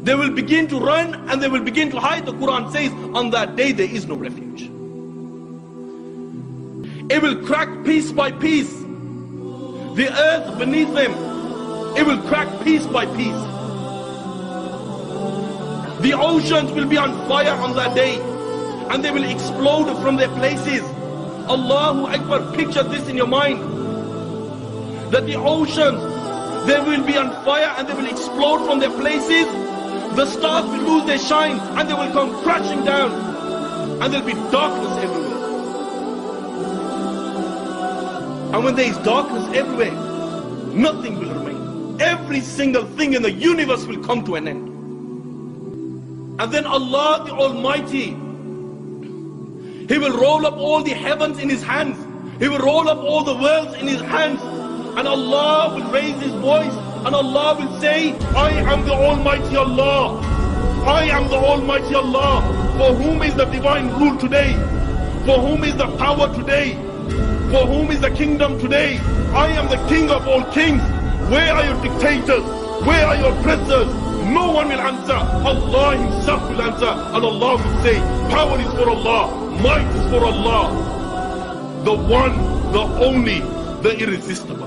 They will begin to run and they will begin to hide. The Quran says, on that day there is no refuge. It will crack piece by piece. The earth beneath them, it will crack piece by piece. The oceans will be on fire on that day, and they will explode from their places. Allahu Akbar, picture this in your mind. That the oceans, they will be on fire and they will explode from their places. The stars will lose their shine and they will come crashing down. And there will be darkness everywhere. And when there is darkness everywhere, nothing will remain. Every single thing in the universe will come to an end. And then Allah the Almighty, He will roll up all the heavens in His hands. He will roll up all the worlds in His hands. And Allah will raise His voice and Allah will say, I am the Almighty Allah. I am the Almighty Allah. For whom is the divine rule today? For whom is the power today? For whom is the kingdom today? I am the King of all kings. Where are your dictators? Where are your oppressors? No one will answer. Allah Himself will answer. And Allah will say, power is for Allah. Might is for Allah. The one, the only, the irresistible.